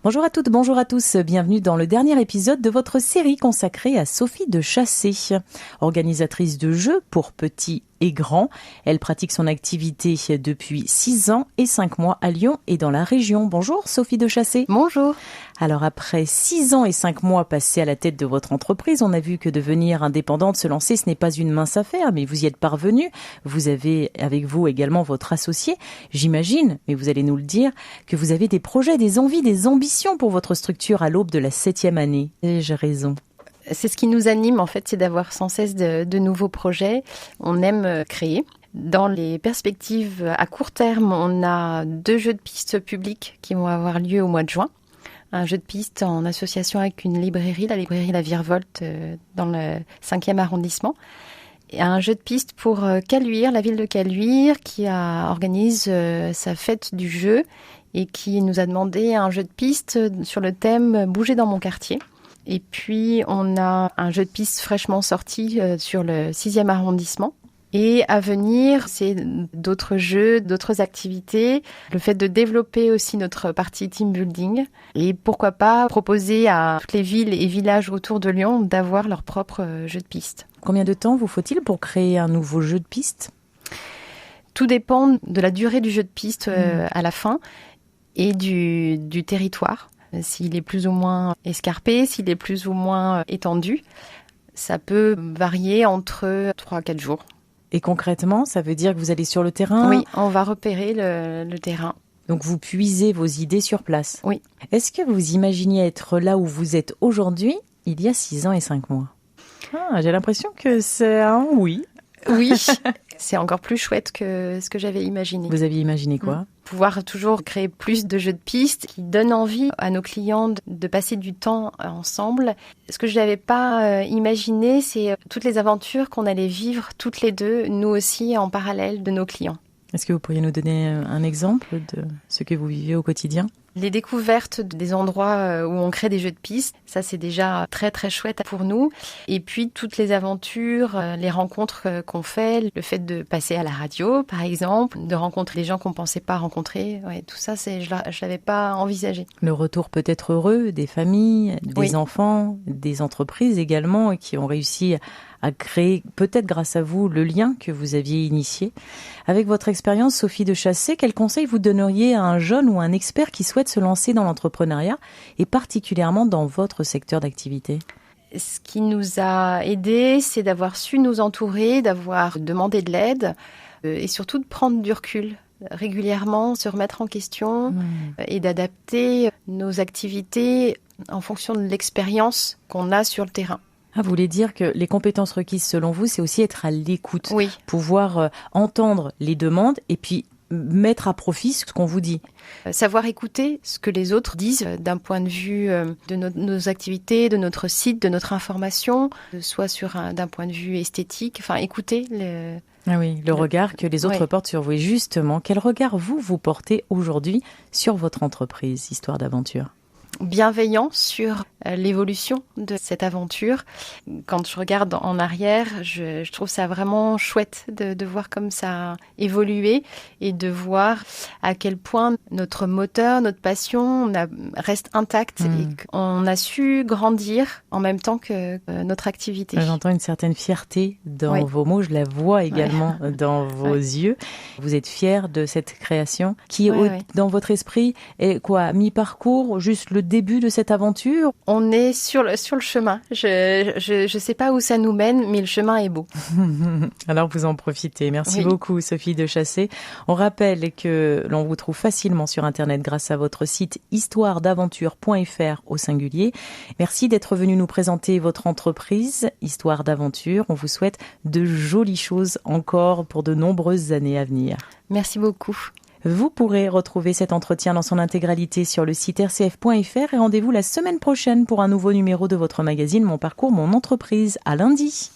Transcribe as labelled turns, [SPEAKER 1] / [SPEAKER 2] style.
[SPEAKER 1] Bonjour à toutes, bonjour à tous, bienvenue dans le dernier épisode de votre série consacrée à Sophie de Chassé. Organisatrice de jeux pour petits et grands, elle pratique son activité depuis 6 ans et 5 mois à Lyon et dans la région. Bonjour Sophie de Chassé.
[SPEAKER 2] Bonjour.
[SPEAKER 1] Alors après 6 ans et 5 mois passés à la tête de votre entreprise, on a vu que devenir indépendante, se lancer, ce n'est pas une mince affaire, mais vous y êtes parvenue. Vous avez avec vous également votre associé. J'imagine, mais vous allez nous le dire, que vous avez des projets, des envies, des ambitions pour votre structure à l'aube de la 7e année. Ai-je raison ?
[SPEAKER 2] C'est ce qui nous anime en fait, c'est d'avoir sans cesse de nouveaux projets. On aime créer. Dans les perspectives à court terme, on a 2 jeux de piste publics qui vont avoir lieu au mois de juin. Un jeu de piste en association avec une librairie, la librairie La Virevolte, dans le 5e arrondissement. Et un jeu de piste pour Caluire, la ville de Caluire, qui organise sa fête du jeu et qui nous a demandé un jeu de piste sur le thème « Bouger dans mon quartier ». Et puis, on a un jeu de piste fraîchement sorti sur le 6e arrondissement. Et à venir, c'est d'autres jeux, d'autres activités, le fait de développer aussi notre partie team building et pourquoi pas proposer à toutes les villes et villages autour de Lyon d'avoir leur propre jeu de piste.
[SPEAKER 1] Combien de temps vous faut-il pour créer un nouveau jeu de piste ?
[SPEAKER 2] Tout dépend de la durée du jeu de piste à la fin et du territoire. S'il est plus ou moins escarpé, s'il est plus ou moins étendu, ça peut varier entre 3 à 4 jours.
[SPEAKER 1] Et concrètement, ça veut dire que vous allez sur le terrain ?
[SPEAKER 2] Oui, on va repérer le terrain.
[SPEAKER 1] Donc vous puisez vos idées sur place ?
[SPEAKER 2] Oui.
[SPEAKER 1] Est-ce que vous imaginiez être là où vous êtes aujourd'hui, il y a 6 ans et 5 mois ? J'ai l'impression que c'est un oui.
[SPEAKER 2] Oui, c'est encore plus chouette que ce que j'avais imaginé.
[SPEAKER 1] Vous aviez imaginé quoi ?
[SPEAKER 2] Pouvoir toujours créer plus de jeux de piste qui donnent envie à nos clients de passer du temps ensemble. Ce que je n'avais pas imaginé, c'est toutes les aventures qu'on allait vivre toutes les deux, nous aussi, en parallèle de nos clients.
[SPEAKER 1] Est-ce que vous pourriez nous donner un exemple de ce que vous vivez au quotidien ?
[SPEAKER 2] Les découvertes des endroits où on crée des jeux de piste, ça c'est déjà très très chouette pour nous. Et puis toutes les aventures, les rencontres qu'on fait, le fait de passer à la radio par exemple, de rencontrer les gens qu'on ne pensait pas rencontrer, ouais, tout ça je l'avais pas envisagé.
[SPEAKER 1] Le retour peut-être heureux des familles, des enfants, des entreprises également qui ont réussi à créer, peut-être grâce à vous, le lien que vous aviez initié. Avec votre expérience, Sophie de Chassé, quel conseil vous donneriez à un jeune ou un expert qui souhaite se lancer dans l'entrepreneuriat et particulièrement dans votre secteur d'activité ?
[SPEAKER 2] Ce qui nous a aidés, c'est d'avoir su nous entourer, d'avoir demandé de l'aide et surtout de prendre du recul. Régulièrement se remettre en question et d'adapter nos activités en fonction de l'expérience qu'on a sur le terrain.
[SPEAKER 1] Vous voulez dire que les compétences requises selon vous, c'est aussi être à l'écoute,
[SPEAKER 2] oui.
[SPEAKER 1] Pouvoir entendre les demandes et puis mettre à profit ce qu'on vous dit.
[SPEAKER 2] Savoir écouter ce que les autres disent d'un point de vue de nos activités, de notre site, de notre information, soit d'un point de vue esthétique, enfin écouter
[SPEAKER 1] le regard que les autres portent sur vous. Et justement, quel regard vous portez aujourd'hui sur votre entreprise, Histoire d'aventure ?
[SPEAKER 2] Bienveillant sur l'évolution de cette aventure. Quand je regarde en arrière, je trouve ça vraiment chouette de voir comme ça a évolué et de voir à quel point notre moteur, notre passion reste intacte et qu'on a su grandir en même temps que notre activité.
[SPEAKER 1] J'entends une certaine fierté dans vos mots, je la vois également dans vos yeux. Vous êtes fière de cette création qui, dans votre esprit, est quoi, mi-parcours, juste le début de cette aventure ?
[SPEAKER 2] On est sur le chemin. Je sais pas où ça nous mène, mais le chemin est beau.
[SPEAKER 1] Alors vous en profitez. Merci beaucoup Sophie de Chassé. On rappelle que l'on vous trouve facilement sur Internet grâce à votre site histoiredaventure.fr au singulier. Merci d'être venu nous présenter votre entreprise, Histoire d'aventure. On vous souhaite de jolies choses encore pour de nombreuses années à venir.
[SPEAKER 2] Merci beaucoup.
[SPEAKER 1] Vous pourrez retrouver cet entretien dans son intégralité sur le site rcf.fr et rendez-vous la semaine prochaine pour un nouveau numéro de votre magazine Mon Parcours, Mon Entreprise. À lundi.